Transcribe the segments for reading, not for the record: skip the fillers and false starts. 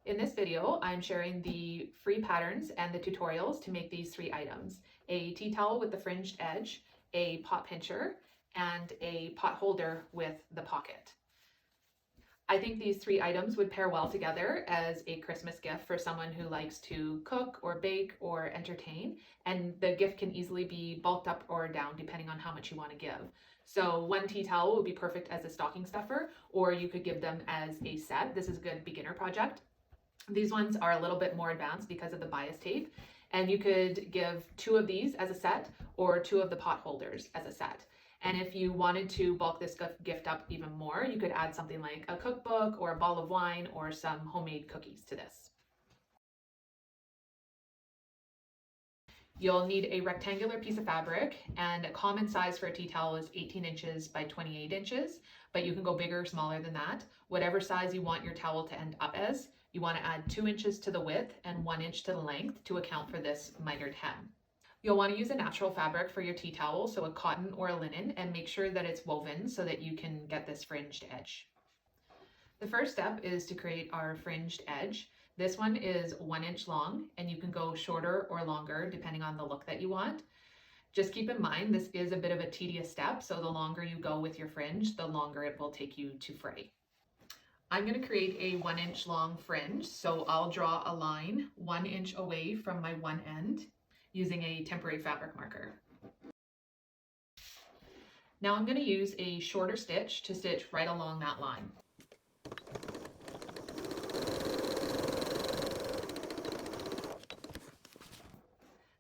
In this video, I'm sharing the free patterns and the tutorials to make these 3 items: a tea towel with the fringed edge, a pot pincher, and a pot holder with the pocket. I think these 3 items would pair well together as a Christmas gift for someone who likes to cook or bake or entertain, and the gift can easily be bulked up or down depending on how much you want to give. So one tea towel would be perfect as a stocking stuffer, or you could give them as a set. This is a good beginner project. These ones are a little bit more advanced because of the bias tape, and you could give 2 of these as a set or 2 of the pot holders as a set. And if you wanted to bulk this gift up even more, you could add something like a cookbook or a bottle of wine or some homemade cookies to this. You'll need a rectangular piece of fabric, and a common size for a tea towel is 18 inches by 28 inches, but you can go bigger or smaller than that. Whatever size you want your towel to end up as, you want to add 2 inches to the width and 1 inch to the length to account for this mitered hem. You'll want to use a natural fabric for your tea towel, so a cotton or a linen, and make sure that it's woven so that you can get this fringed edge. The first step is to create our fringed edge. This one is 1 inch long, and you can go shorter or longer depending on the look that you want. Just keep in mind, this is a bit of a tedious step, so the longer you go with your fringe, the longer it will take you to fray. I'm going to create a 1 inch long fringe, so I'll draw a line 1 inch away from my one end using a temporary fabric marker. Now I'm going to use a shorter stitch to stitch right along that line.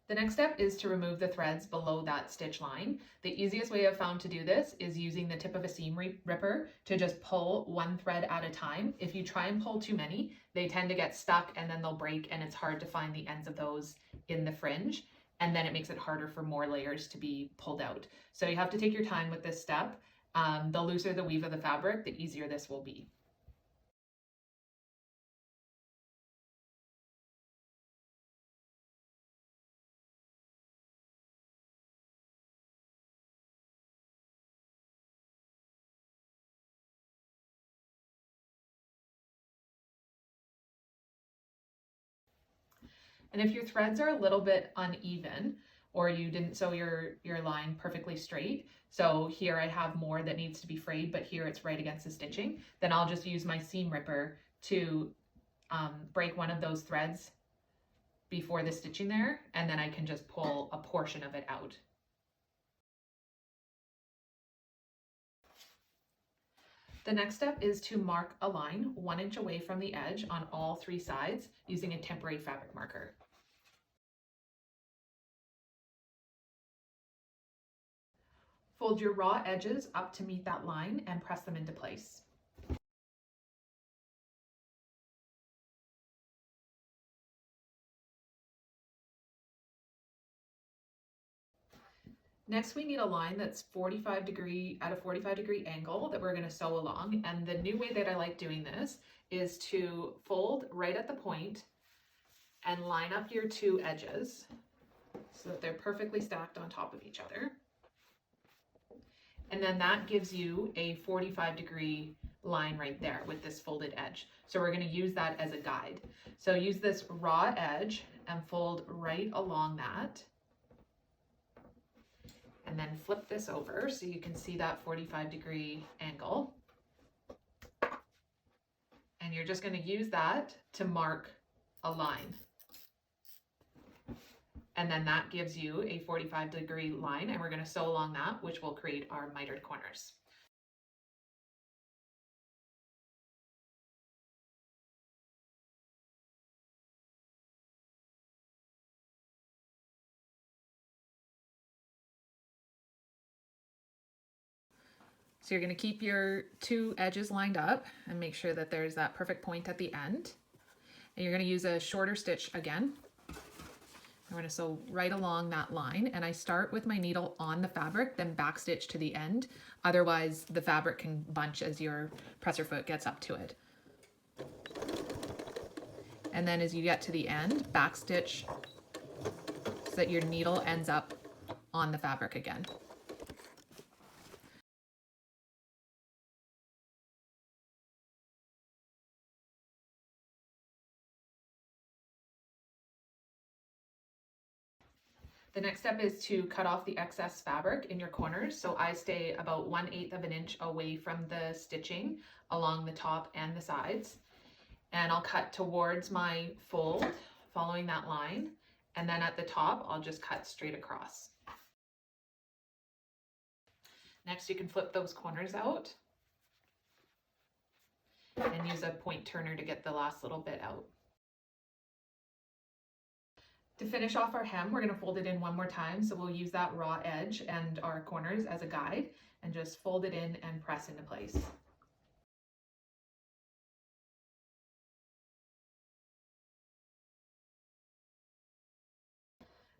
The next step is to remove the threads below that stitch line. The easiest way I've found to do this is using the tip of a seam ripper to just pull one thread at a time. If you try and pull too many, they tend to get stuck and then they'll break, and it's hard to find the ends of those in the fringe, and then it makes it harder for more layers to be pulled out. So you have to take your time with this step. The looser the weave of the fabric, the easier this will be. And if your threads are a little bit uneven, or you didn't sew your line perfectly straight, so here I have more that needs to be frayed, but here it's right against the stitching, then I'll just use my seam ripper to break one of those threads before the stitching there, and then I can just pull a portion of it out. The next step is to mark a line 1 inch away from the edge on all 3 sides using a temporary fabric marker. Fold your raw edges up to meet that line and press them into place. Next, we need a line that's at a 45 degree angle that we're going to sew along. And the new way that I like doing this is to fold right at the point and line up your 2 edges so that they're perfectly stacked on top of each other. And then that gives you a 45-degree line right there with this folded edge. So we're going to use that as a guide. So use this raw edge and fold right along that. And then flip this over so you can see that 45-degree angle. And you're just going to use that to mark a line. And then that gives you a 45-degree line, and we're going to sew along that, which will create our mitered corners. So you're going to keep your 2 edges lined up and make sure that there's that perfect point at the end. And you're going to use a shorter stitch again. I'm going to sew right along that line, and I start with my needle on the fabric, then backstitch to the end. Otherwise, the fabric can bunch as your presser foot gets up to it. And then as you get to the end, backstitch so that your needle ends up on the fabric again. The next step is to cut off the excess fabric in your corners. So I stay about 1/8 of an inch away from the stitching along the top and the sides. And I'll cut towards my fold, following that line. And then at the top, I'll just cut straight across. Next, you can flip those corners out and use a point turner to get the last little bit out. To finish off our hem, we're going to fold it in one more time. So we'll use that raw edge and our corners as a guide and just fold it in and press into place.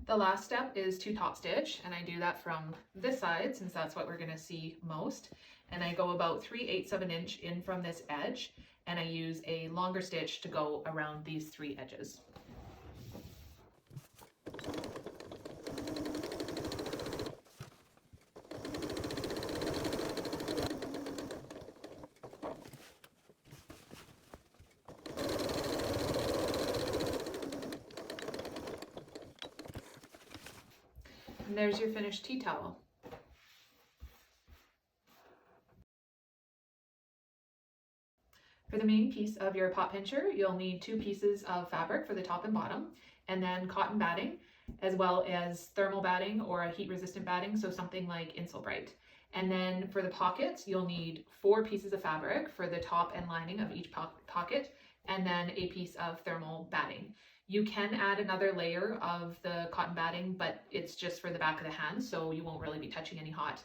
The last step is to top stitch, and I do that from this side since that's what we're going to see most. And I go about 3/8 of an inch in from this edge, and I use a longer stitch to go around these 3 edges. And there's your finished tea towel. For the main piece of your pot pincher, you'll need 2 pieces of fabric for the top and bottom, and then cotton batting, as well as thermal batting or a heat resistant batting, so something like Insul Bright. And then for the pockets, you'll need 4 pieces of fabric for the top and lining of each pocket, and then a piece of thermal batting. You can add another layer of the cotton batting, but it's just for the back of the hand, so you won't really be touching any hot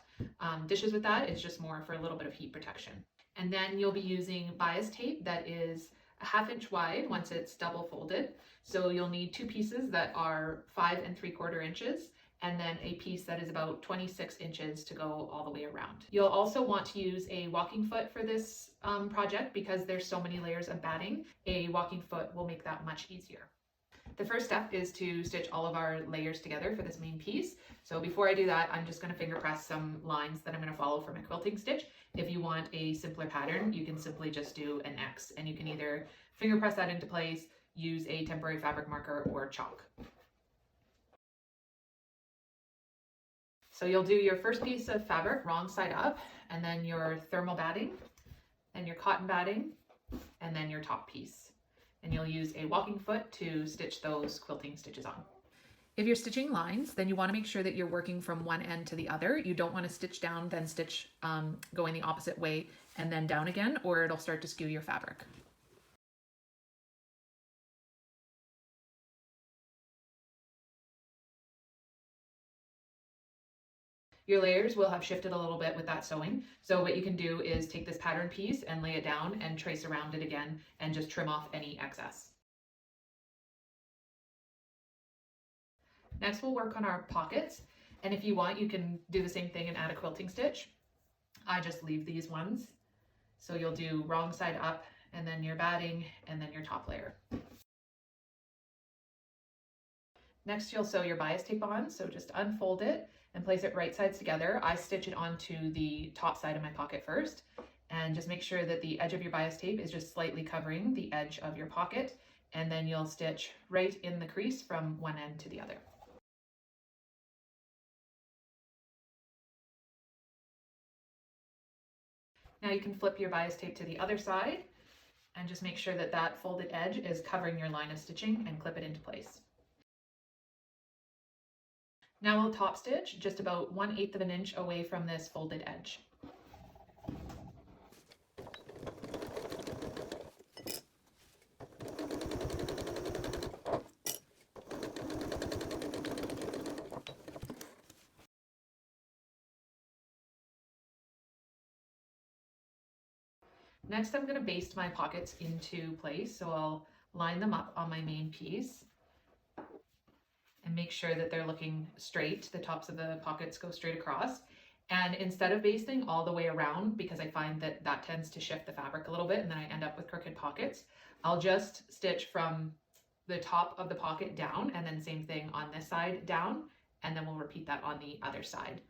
dishes with that. It's just more for a little bit of heat protection. And then you'll be using bias tape that is a 1/2 inch wide once it's double folded. So you'll need 2 pieces that are 5 3/4 inches, and then a piece that is about 26 inches to go all the way around. You'll also want to use a walking foot for this project because there's so many layers of batting. A walking foot will make that much easier. The first step is to stitch all of our layers together for this main piece. So before I do that, I'm just going to finger press some lines that I'm going to follow for my quilting stitch. If you want a simpler pattern, you can simply just do an X, and you can either finger press that into place, use a temporary fabric marker, or chalk. So you'll do your first piece of fabric wrong side up, and then your thermal batting, and your cotton batting, and then your top piece. And you'll use a walking foot to stitch those quilting stitches on. If you're stitching lines, then you want to make sure that you're working from one end to the other. You don't want to stitch down, then stitch going the opposite way and then down again, or it'll start to skew your fabric. Your layers will have shifted a little bit with that sewing. So what you can do is take this pattern piece and lay it down and trace around it again and just trim off any excess. Next, we'll work on our pockets. And if you want, you can do the same thing and add a quilting stitch. I just leave these ones. So you'll do wrong side up, and then your batting, and then your top layer. Next, you'll sew your bias tape on. So just unfold it and place it right sides together. I stitch it onto the top side of my pocket first, and just make sure that the edge of your bias tape is just slightly covering the edge of your pocket, and then you'll stitch right in the crease from one end to the other. Now you can flip your bias tape to the other side and just make sure that that folded edge is covering your line of stitching and clip it into place. Now we'll top stitch just about 1/8 of an inch away from this folded edge. Next, I'm going to baste my pockets into place, so I'll line them up on my main piece and make sure that they're looking straight. The tops of the pockets go straight across. And instead of basting all the way around, because I find that that tends to shift the fabric a little bit and then I end up with crooked pockets, I'll just stitch from the top of the pocket down, and then same thing on this side down, and then we'll repeat that on the other side.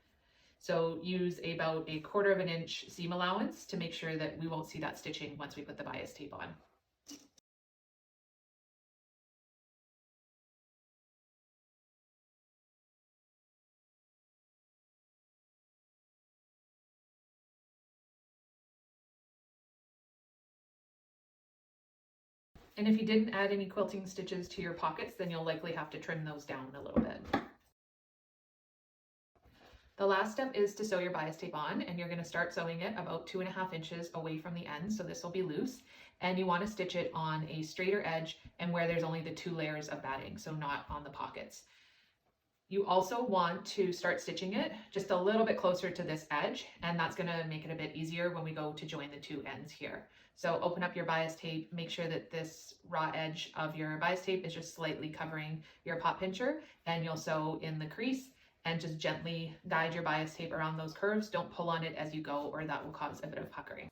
So use about 1/4 of an inch seam allowance to make sure that we won't see that stitching once we put the bias tape on. And if you didn't add any quilting stitches to your pockets, then you'll likely have to trim those down a little bit. The last step is to sew your bias tape on, and you're going to start sewing it about 2.5 inches away from the end, so this will be loose, and you want to stitch it on a straighter edge and where there's only the 2 layers of batting, so not on the pockets. You also want to start stitching it just a little bit closer to this edge, and that's going to make it a bit easier when we go to join the 2 ends here. So open up your bias tape, make sure that this raw edge of your bias tape is just slightly covering your pot pincher, and you'll sew in the crease and just gently guide your bias tape around those curves. Don't pull on it as you go, or that will cause a bit of puckering.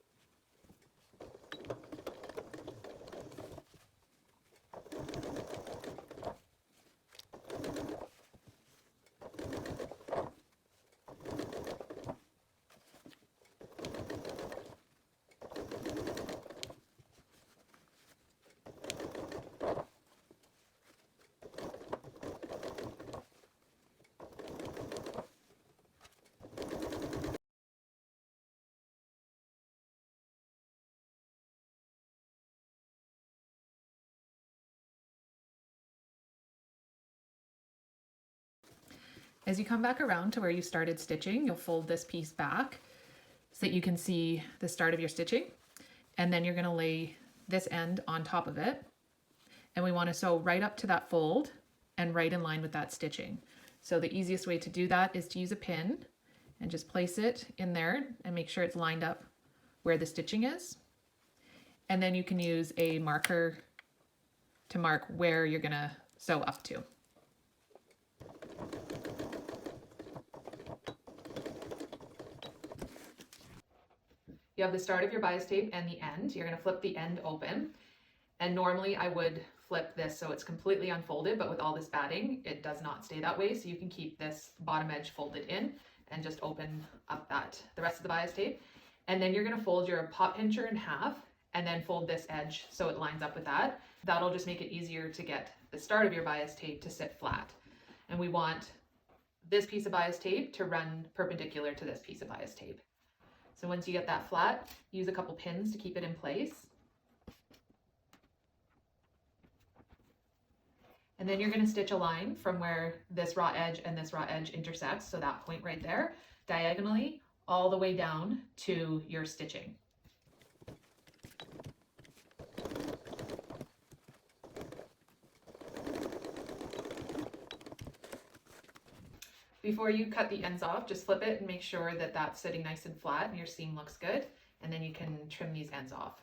As you come back around to where you started stitching, you'll fold this piece back so that you can see the start of your stitching. And then you're going to lay this end on top of it. And we want to sew right up to that fold and right in line with that stitching. So the easiest way to do that is to use a pin and just place it in there and make sure it's lined up where the stitching is. And then you can use a marker to mark where you're going to sew up to. You have the start of your bias tape and the end. You're going to flip the end open. And normally I would flip this so it's completely unfolded, but with all this batting, it does not stay that way. So you can keep this bottom edge folded in and just open up the rest of the bias tape. And then you're going to fold your pot pincher in half and then fold this edge so it lines up with that. That'll just make it easier to get the start of your bias tape to sit flat. And we want this piece of bias tape to run perpendicular to this piece of bias tape. So once you get that flat, use a couple pins to keep it in place. And then you're going to stitch a line from where this raw edge and this raw edge intersects, so that point right there, diagonally all the way down to your stitching. Before you cut the ends off, just flip it and make sure that that's sitting nice and flat and your seam looks good, and then you can trim these ends off.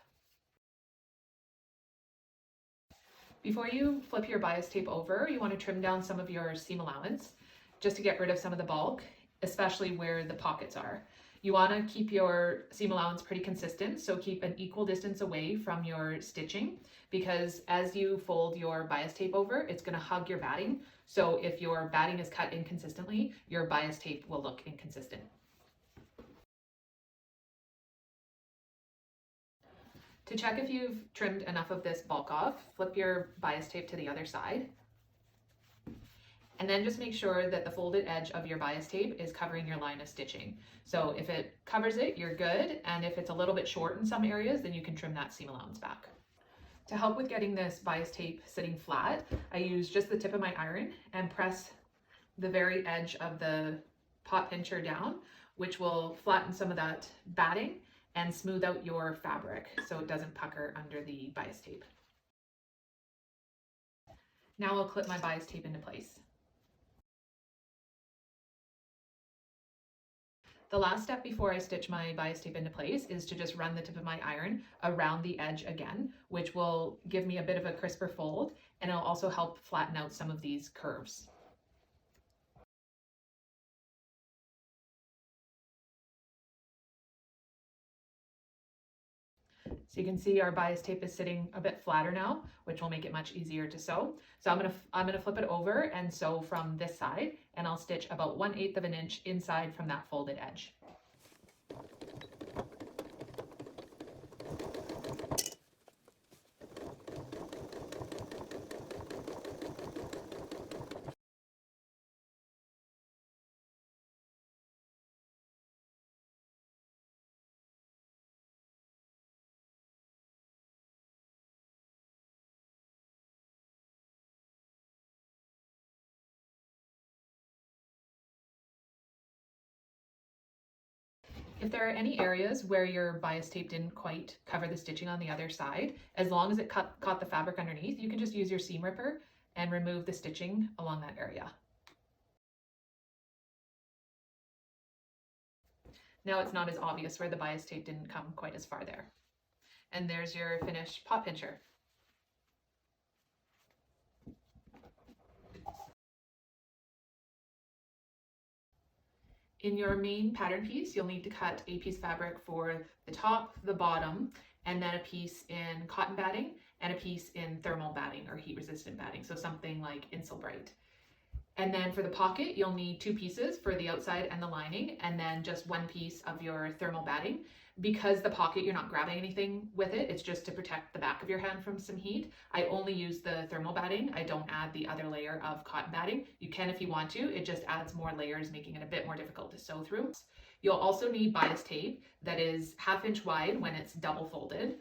Before you flip your bias tape over, you want to trim down some of your seam allowance just to get rid of some of the bulk, especially where the pockets are. You want to keep your seam allowance pretty consistent, so keep an equal distance away from your stitching, because as you fold your bias tape over, it's going to hug your batting. So if your batting is cut inconsistently, your bias tape will look inconsistent. To check if you've trimmed enough of this bulk off, flip your bias tape to the other side. And then just make sure that the folded edge of your bias tape is covering your line of stitching. So if it covers it, you're good. And if it's a little bit short in some areas, then you can trim that seam allowance back. To help with getting this bias tape sitting flat, I use just the tip of my iron and press the very edge of the pot pincher down, which will flatten some of that batting and smooth out your fabric so it doesn't pucker under the bias tape. Now I'll clip my bias tape into place. The last step before I stitch my bias tape into place is to just run the tip of my iron around the edge again, which will give me a bit of a crisper fold, and it'll also help flatten out some of these curves. So you can see our bias tape is sitting a bit flatter now, which will make it much easier to sew. So I'm gonna flip it over and sew from this side, and I'll stitch about 1/8 of an inch inside from that folded edge. If there are any areas where your bias tape didn't quite cover the stitching on the other side, as long as it caught the fabric underneath, you can just use your seam ripper and remove the stitching along that area. Now it's not as obvious where the bias tape didn't come quite as far there. And there's your finished pot pincher. In your main pattern piece, you'll need to cut a piece of fabric for the top, the bottom, and then a piece in cotton batting and a piece in thermal batting or heat resistant batting, so something like Insul Bright. And then for the pocket, you'll need 2 pieces for the outside and the lining, and then just 1 piece of your thermal batting. Because the pocket, you're not grabbing anything with it, it's just to protect the back of your hand from some heat. I only use the thermal batting. I don't add the other layer of cotton batting. You can if you want to, it just adds more layers, making it a bit more difficult to sew through. You'll also need bias tape that is 1/2 inch wide when it's double folded.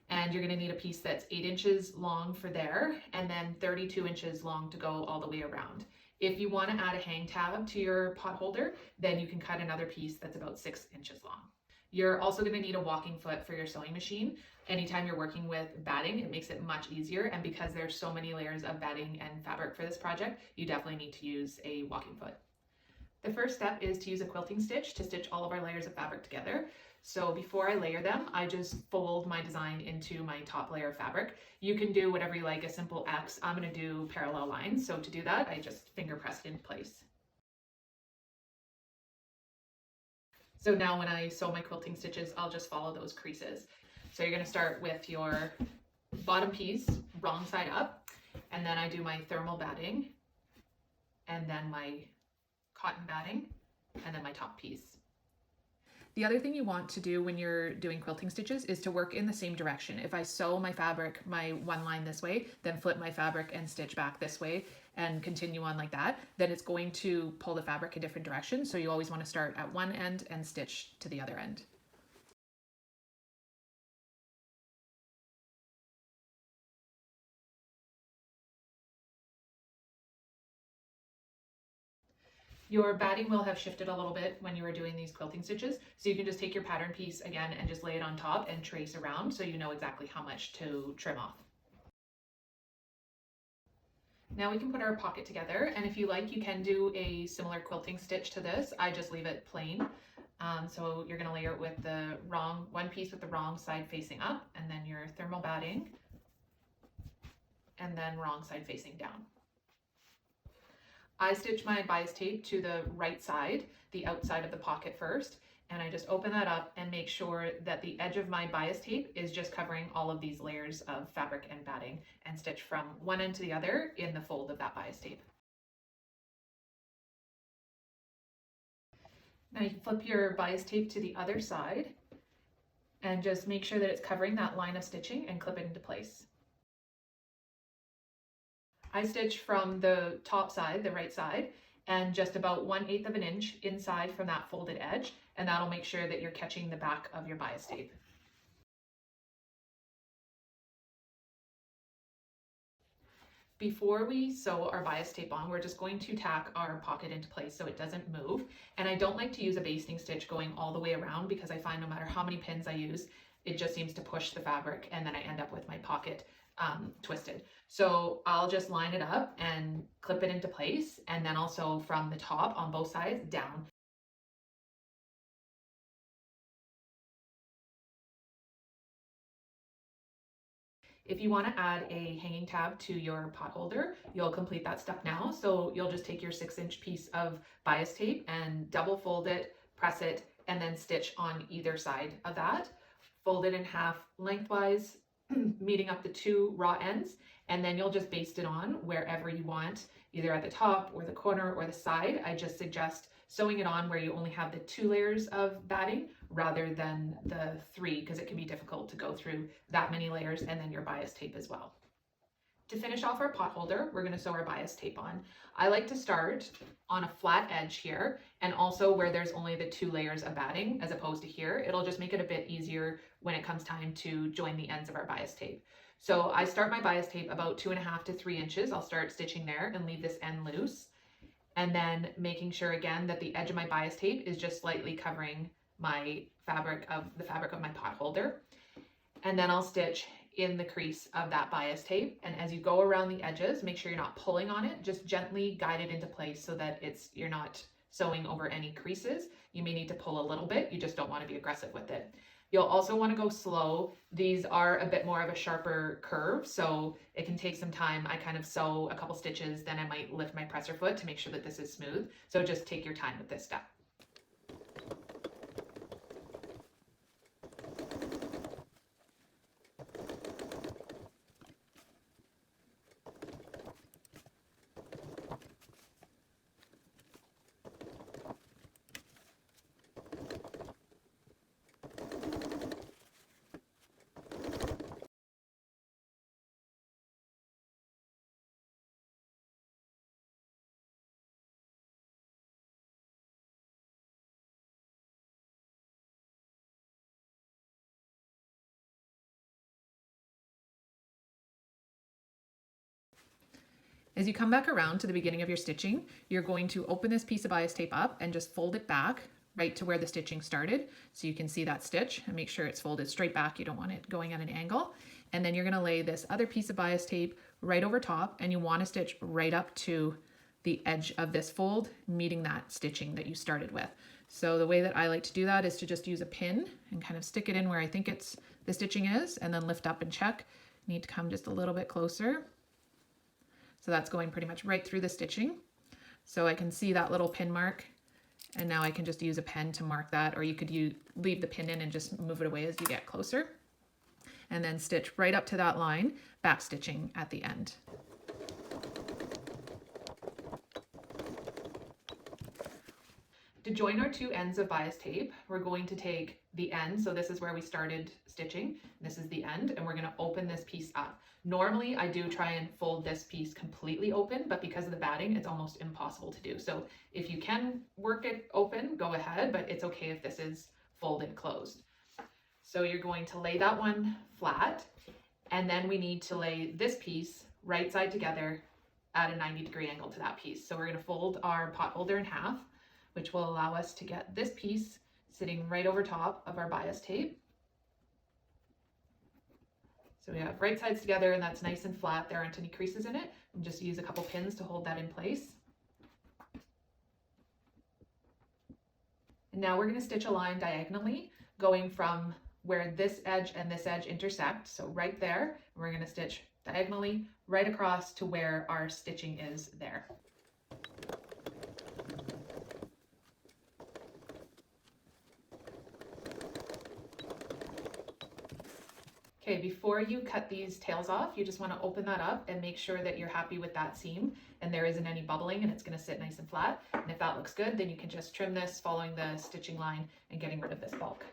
And you're gonna need a piece that's 8 inches long for there, and then 32 inches long to go all the way around. If you want to add a hang tab to your pot holder, then you can cut another piece that's about 6 inches long. You're also going to need a walking foot for your sewing machine. Anytime you're working with batting, it makes it much easier. And because there's so many layers of batting and fabric for this project, you definitely need to use a walking foot. The first step is to use a quilting stitch to stitch all of our layers of fabric together. So before I layer them, I just fold my design into my top layer of fabric. You can do whatever you like, a simple X. I'm going to do parallel lines. So to do that, I just finger press it into place. So now when I sew my quilting stitches, I'll just follow those creases. So you're going to start with your bottom piece, wrong side up, and then I do my thermal batting, and then my cotton batting, and then my top piece. The other thing you want to do when you're doing quilting stitches is to work in the same direction. If I sew my fabric, my one line this way, then flip my fabric and stitch back this way and continue on like that, then it's going to pull the fabric a different direction. So you always want to start at one end and stitch to the other end. Your batting will have shifted a little bit when you were doing these quilting stitches, so you can just take your pattern piece again and just lay it on top and trace around so you know exactly how much to trim off. Now we can put our pocket together, and if you like, you can do a similar quilting stitch to this. I just leave it plain. So you're going to layer it with the one piece with the wrong side facing up, and then your thermal batting, and then wrong side facing down. I stitch my bias tape to the right side, the outside of the pocket first, and I just open that up and make sure that the edge of my bias tape is just covering all of these layers of fabric and batting, and stitch from one end to the other in the fold of that bias tape. Now you flip your bias tape to the other side and just make sure that it's covering that line of stitching and clip it into place. I stitch from the top side, the right side, and just about 1/8 of an inch inside from that folded edge, and that'll make sure that you're catching the back of your bias tape. Before we sew our bias tape on, we're just going to tack our pocket into place so it doesn't move. And I don't like to use a basting stitch going all the way around because I find no matter how many pins I use, it just seems to push the fabric and then I end up with my pocket twisted. So I'll just line it up and clip it into place, and then also from the top on both sides down. If you want to add a hanging tab to your pot holder, you'll complete that step now. So you'll just take your 6-inch piece of bias tape and double fold it, press it, and then stitch on either side of that. Fold it in half lengthwise, meeting up the 2 raw ends, and then you'll just baste it on wherever you want, either at the top or the corner or the side. I just suggest sewing it on where you only have the 2 layers of batting rather than the 3, because it can be difficult to go through that many layers and then your bias tape as well. To finish off our pot holder, we're going to sew our bias tape on. I like to start on a flat edge here, and also where there's only the 2 layers of batting as opposed to here. It'll just make it a bit easier when it comes time to join the ends of our bias tape. So I start my bias tape about 2.5 to 3 inches. I'll start stitching there and leave this end loose. And then making sure again that the edge of my bias tape is just slightly covering my fabric of my pot holder. And then I'll stitch in the crease of that bias tape. And as you go around the edges, make sure you're not pulling on it, just gently guide it into place so that you're not sewing over any creases. You may need to pull a little bit, you just don't want to be aggressive with it. You'll also want to go slow. These are a bit more of a sharper curve, so it can take some time. I kind of sew a couple stitches, then I might lift my presser foot to make sure that this is smooth. So just take your time with this step. As you come back around to the beginning of your stitching, you're going to open this piece of bias tape up and just fold it back right to where the stitching started. So you can see that stitch and make sure it's folded straight back. You don't want it going at an angle. And then you're going to lay this other piece of bias tape right over top, and you want to stitch right up to the edge of this fold, meeting that stitching that you started with. So the way that I like to do that is to just use a pin and kind of stick it in where I think the stitching is, and then lift up and check. You need to come just a little bit closer. So that's going pretty much right through the stitching. So I can see that little pin mark, and now I can just use a pen to mark that, or you could leave the pin in and just move it away as you get closer. And then stitch right up to that line, back stitching at the end. To join our two ends of bias tape, we're going to take the end, so this is where we started stitching, this is the end, and we're going to open this piece up. Normally I do try and fold this piece completely open, but because of the batting it's almost impossible to do. So if you can work it open, go ahead, but it's okay if this is folded closed. So you're going to lay that one flat, and then we need to lay this piece right side together at a 90-degree angle to that piece. So we're going to fold our pot holder in half, which will allow us to get this piece sitting right over top of our bias tape. So we have right sides together, and that's nice and flat. There aren't any creases in it. And just use a couple pins to hold that in place. And now we're going to stitch a line diagonally going from where this edge and this edge intersect. So right there, we're going to stitch diagonally right across to where our stitching is there. Okay, before you cut these tails off, you just want to open that up and make sure that you're happy with that seam and there isn't any bubbling and it's going to sit nice and flat. And if that looks good, then you can just trim this following the stitching line and getting rid of this bulk.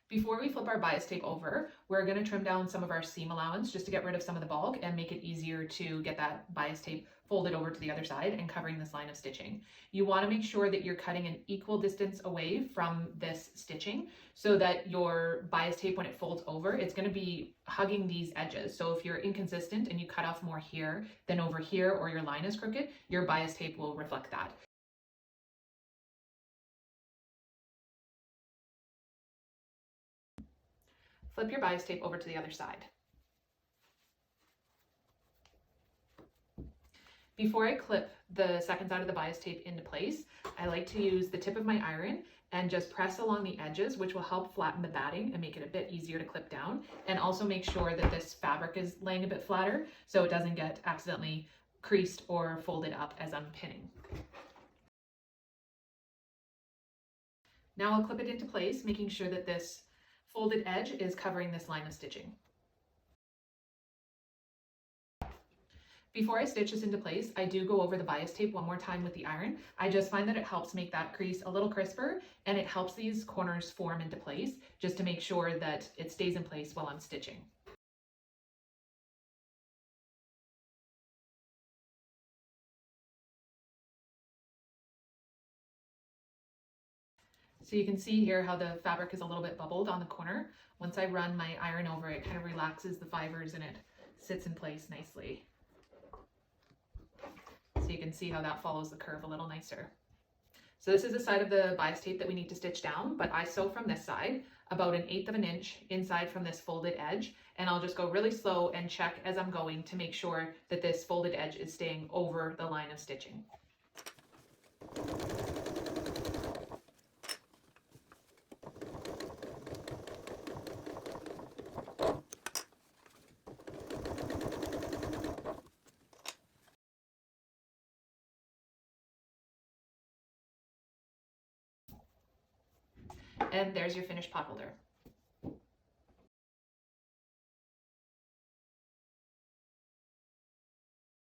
Before we flip our bias tape over, we're going to trim down some of our seam allowance just to get rid of some of the bulk and make it easier to get that bias tape folded over to the other side and covering this line of stitching. You want to make sure that you're cutting an equal distance away from this stitching so that your bias tape, when it folds over, it's going to be hugging these edges. So if you're inconsistent and you cut off more here than over here, or your line is crooked, your bias tape will reflect that. Flip your bias tape over to the other side. Before I clip the second side of the bias tape into place, I like to use the tip of my iron and just press along the edges, which will help flatten the batting and make it a bit easier to clip down, and also make sure that this fabric is laying a bit flatter so it doesn't get accidentally creased or folded up as I'm pinning. Now I'll clip it into place, making sure that this folded edge is covering this line of stitching. Before I stitch this into place, I do go over the bias tape one more time with the iron. I just find that it helps make that crease a little crisper, and it helps these corners form into place just to make sure that it stays in place while I'm stitching. So you can see here how the fabric is a little bit bubbled on the corner. Once I run my iron over it, kind of relaxes the fibers and it sits in place nicely. So you can see how that follows the curve a little nicer. So this is the side of the bias tape that we need to stitch down, but I sew from this side about 1/8 of an inch inside from this folded edge, and I'll just go really slow and check as I'm going to make sure that this folded edge is staying over the line of stitching. And there's your finished potholder.